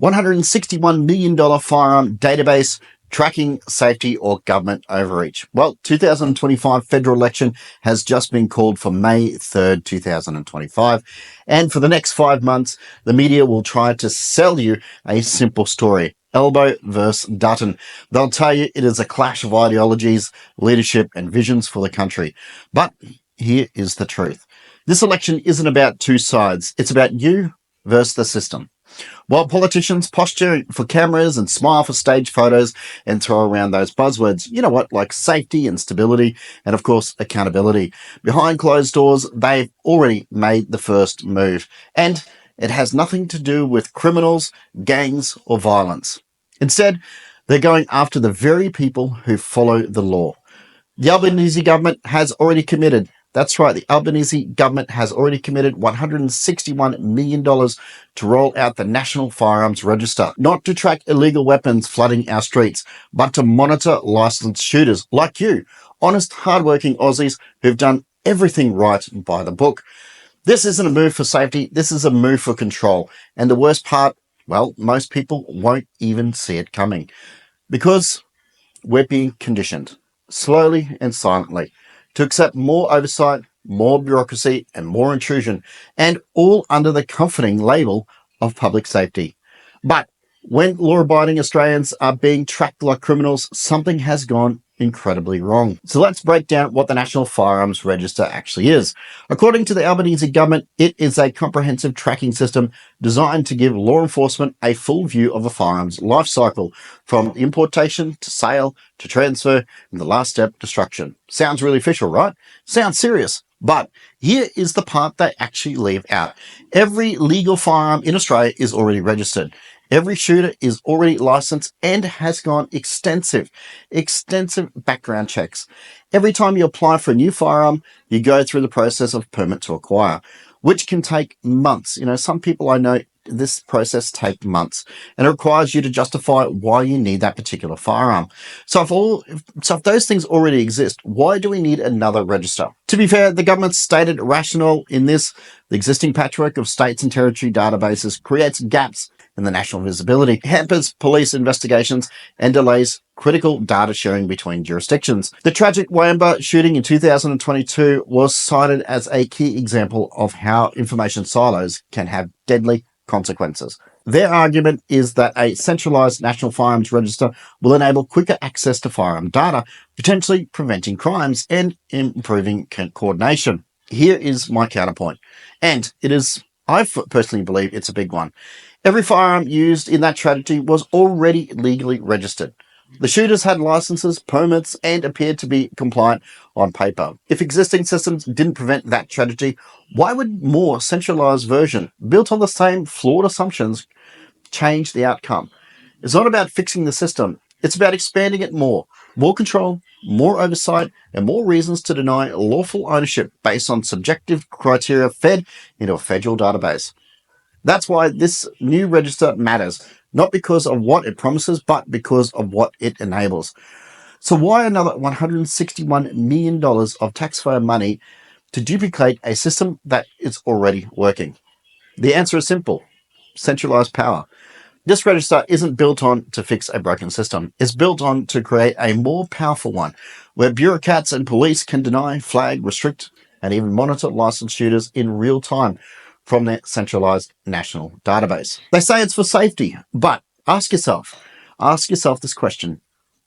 $161 million firearm database tracking safety or government overreach. Well, 2025 federal election has just been called for May 3rd, 2025. And for the next 5 months, the media will try to sell you a simple story. Elbow versus Dutton. They'll tell you it is a clash of ideologies, leadership, and visions for the country. But here is the truth. This election isn't about two sides. It's about you versus the system. While politicians posture for cameras and smile for stage photos and throw around those buzzwords, you know what, like safety and stability and, of course, accountability. Behind closed doors, they've already made the first move. And it has nothing to do with criminals, gangs, or violence. Instead, they're going after the very people who follow the law. The Albanese government has already committed. That's right, the Albanese government has already committed $161 million to roll out the National Firearms Register, not to track illegal weapons flooding our streets, but to monitor licensed shooters like you, honest, hardworking Aussies who've done everything right by the book. This isn't a move for safety, this is a move for control. And the worst part, well, most people won't even see it coming. Because we're being conditioned, slowly and silently, to accept more oversight, more bureaucracy, and more intrusion, and all under the comforting label of public safety. But when law-abiding Australians are being tracked like criminals, something has gone incredibly wrong. So let's break down what the National Firearms Register actually is. According to the Albanese government, it is a comprehensive tracking system designed to give law enforcement a full view of a firearm's life cycle, from importation to sale to transfer and the last step, destruction. Sounds really official, right? Sounds serious. But here is the part they actually leave out. Every legal firearm in Australia is already registered. Every shooter is already licensed and has gone extensive background checks. Every time you apply for a new firearm, you go through the process of permit to acquire, which can take months. You know, some people I know, this process takes months, and it requires you to justify why you need that particular firearm. So if those things already exist, why do we need another register? To be fair, the government's stated rationale in this, the existing patchwork of states and territory databases creates gaps in the national visibility, hampers police investigations, and delays critical data sharing between jurisdictions. The tragic Wayamba shooting in 2022 was cited as a key example of how information silos can have deadly consequences. Their argument is that a centralized National Firearms Register will enable quicker access to firearm data, potentially preventing crimes and improving coordination. Here is my counterpoint, and I personally believe it's a big one. Every firearm used in that tragedy was already legally registered. The shooters had licenses, permits, and appeared to be compliant on paper. If existing systems didn't prevent that tragedy, why would more centralized version, built on the same flawed assumptions, change the outcome? It's not about fixing the system. It's about expanding it more. More control, more oversight, and more reasons to deny lawful ownership based on subjective criteria fed into a federal database. That's why this new register matters, not because of what it promises, but because of what it enables. So why another $161 million of taxpayer money to duplicate a system that is already working? The answer is simple: centralized power. This register isn't built on to fix a broken system. It's built on to create a more powerful one, where bureaucrats and police can deny, flag, restrict, and even monitor licensed shooters in real time from their centralized national database. They say it's for safety, but ask yourself this question: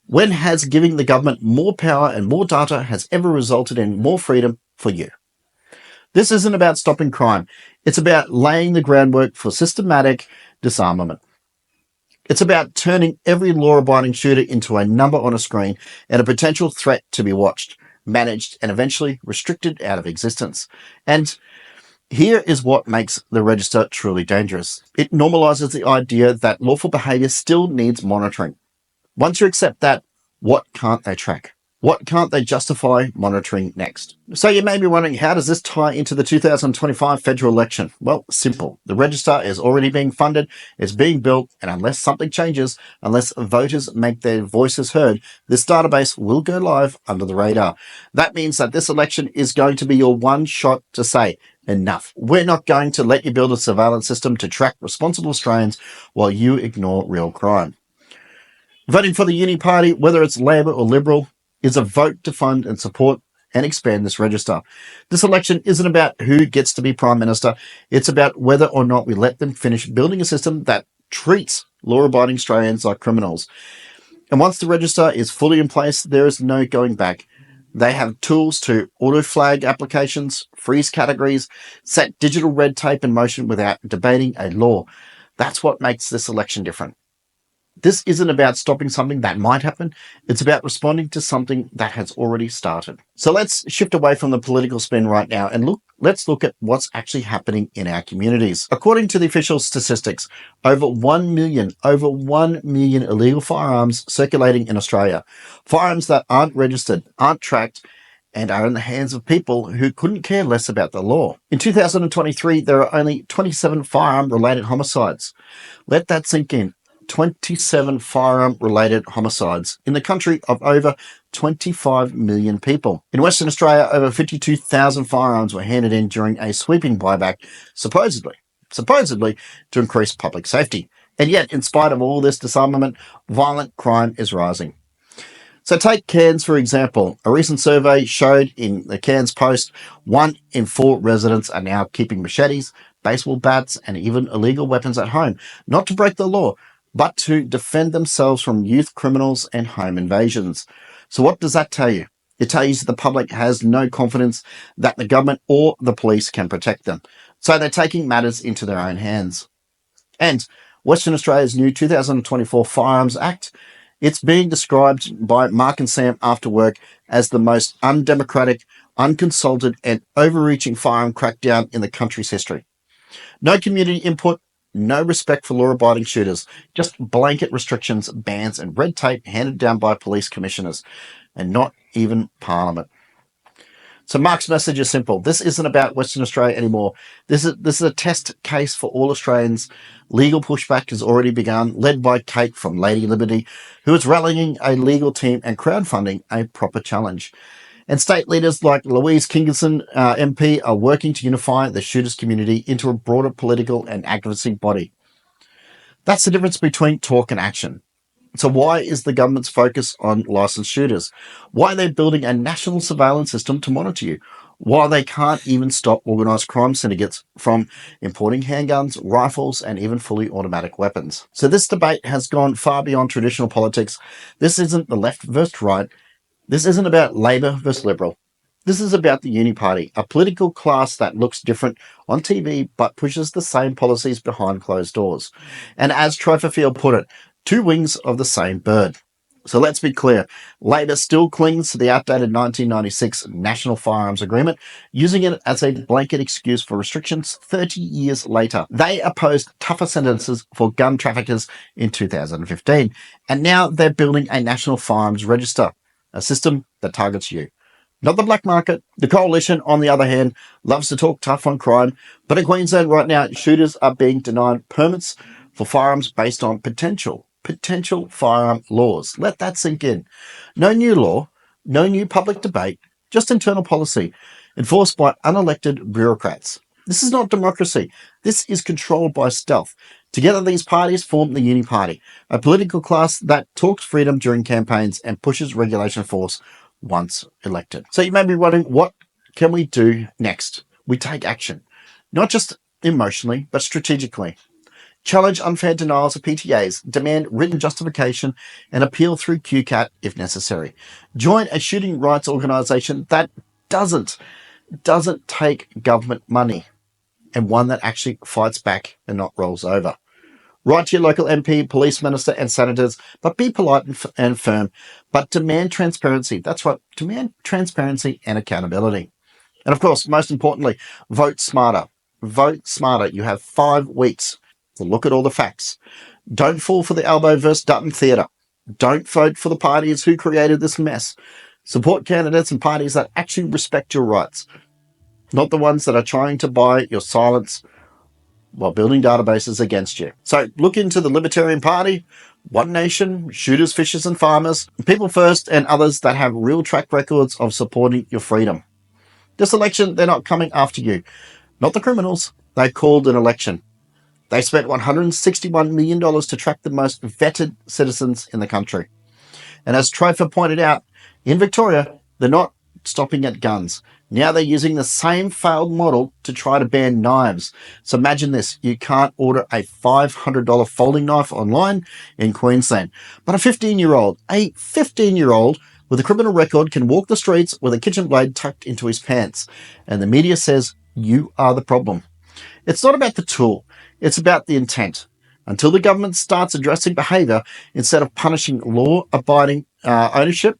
when has giving the government more power and more data has ever resulted in more freedom for you? This isn't about stopping crime. It's about laying the groundwork for systematic disarmament. It's about turning every law-abiding shooter into a number on a screen and a potential threat to be watched, managed, and eventually restricted out of existence. And here is what makes the register truly dangerous. It normalizes the idea that lawful behavior still needs monitoring. Once you accept that, what can't they track? What can't they justify monitoring next? So you may be wondering, how does this tie into the 2025 federal election? Well, simple. The register is already being funded, it's being built, and unless something changes, unless voters make their voices heard, this database will go live under the radar. That means that this election is going to be your one shot to say, enough. We're not going to let you build a surveillance system to track responsible Australians while you ignore real crime. Voting for the Uni Party, whether it's Labor or Liberal, is a vote to fund and support and expand this register. This election isn't about who gets to be Prime Minister. It's about whether or not we let them finish building a system that treats law-abiding Australians like criminals. And once the register is fully in place, there is no going back. They have tools to auto-flag applications, freeze categories, set digital red tape in motion without debating a law. That's what makes this election different. This isn't about stopping something that might happen. It's about responding to something that has already started. So let's shift away from the political spin right now and let's look at what's actually happening in our communities. According to the official statistics, over 1 million illegal firearms circulating in Australia. Firearms that aren't registered, aren't tracked, and are in the hands of people who couldn't care less about the law. In 2023, there are only 27 firearm-related homicides. Let that sink in. 27 firearm-related homicides in the country of over 25 million people. In Western Australia, over 52,000 firearms were handed in during a sweeping buyback, supposedly to increase public safety. And yet, in spite of all this disarmament, violent crime is rising. So take Cairns, for example. A recent survey showed in the Cairns Post, 1 in 4 residents are now keeping machetes, baseball bats, and even illegal weapons at home, not to break the law, but to defend themselves from youth criminals and home invasions. So what does that tell you? It tells you that the public has no confidence that the government or the police can protect them. So they're taking matters into their own hands. And Western Australia's new 2024 Firearms Act, it's being described by Mark and Sam After Work as the most undemocratic, unconsulted, and overreaching firearm crackdown in the country's history. No community input, no respect for law-abiding shooters, just blanket restrictions, bans, and red tape handed down by police commissioners, and not even Parliament. So Mark's message is simple. This isn't about Western Australia anymore. This is a test case for all Australians. Legal pushback has already begun, led by Kate from Lady Liberty, who is rallying a legal team and crowdfunding a proper challenge. And state leaders like Louise Kingerson, MP, are working to unify the shooters community into a broader political and advocacy body. That's the difference between talk and action. So why is the government's focus on licensed shooters? Why are they building a national surveillance system to monitor you? Why they can't even stop organised crime syndicates from importing handguns, rifles, and even fully automatic weapons? So this debate has gone far beyond traditional politics. This isn't the left versus right. This isn't about Labor versus Liberal. This is about the Uni Party, a political class that looks different on TV but pushes the same policies behind closed doors. And as Troferfield put it, 2 wings of the same bird. So let's be clear, Labor still clings to the outdated 1996 National Firearms Agreement, using it as a blanket excuse for restrictions 30 years later. They opposed tougher sentences for gun traffickers in 2015, and now they're building a National Firearms Register, a system that targets you, not the black market. The coalition, on the other hand, loves to talk tough on crime, but in Queensland right now, shooters are being denied permits for firearms based on potential firearm laws. Let that sink in. No new law, no new public debate, just internal policy enforced by unelected bureaucrats. This is not democracy. This is controlled by stealth. Together, these parties form the Uni Party, a political class that talks freedom during campaigns and pushes regulation force once elected. So you may be wondering, what can we do next? We take action, not just emotionally, but strategically. Challenge unfair denials of PTAs, demand written justification, and appeal through QCAT if necessary. Join a shooting rights organisation that doesn't take government money, and one that actually fights back and not rolls over. Write to your local MP, police minister, and senators, but be polite and firm, but demand transparency. That's right, demand transparency and accountability. And of course, most importantly, vote smarter. Vote smarter. You have 5 weeks to look at all the facts. Don't fall for the Albo versus Dutton theatre. Don't vote for the parties who created this mess. Support candidates and parties that actually respect your rights, not the ones that are trying to buy your silence while building databases against you. So look into the Libertarian Party, One Nation, Shooters, Fishers and Farmers, People First, and others that have real track records of supporting your freedom. This election, they're not coming after you, not the criminals. They called an election. They spent $161 million to track the most vetted citizens in the country. And as Trofer pointed out, in Victoria, they're not stopping at guns. Now they're using the same failed model to try to ban knives. So imagine this. You can't order a $500 folding knife online in Queensland. But a 15-year-old with a criminal record can walk the streets with a kitchen blade tucked into his pants. And the media says, you are the problem. It's not about the tool. It's about the intent. Until the government starts addressing behaviour instead of punishing law-abiding ownership,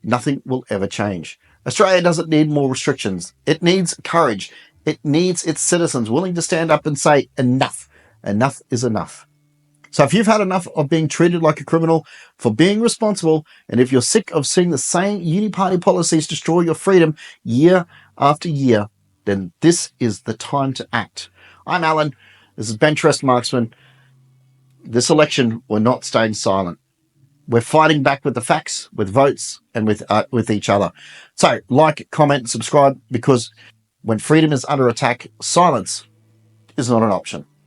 nothing will ever change. Australia doesn't need more restrictions. It needs courage. It needs its citizens willing to stand up and say, enough. Enough is enough. So if you've had enough of being treated like a criminal for being responsible, and if you're sick of seeing the same uni-party policies destroy your freedom year after year, then this is the time to act. I'm Alan. This is Benchrest Marksman. This election, we're not staying silent. We're fighting back with the facts, with votes, and with each other. So, like, comment, subscribe, because when freedom is under attack, silence is not an option.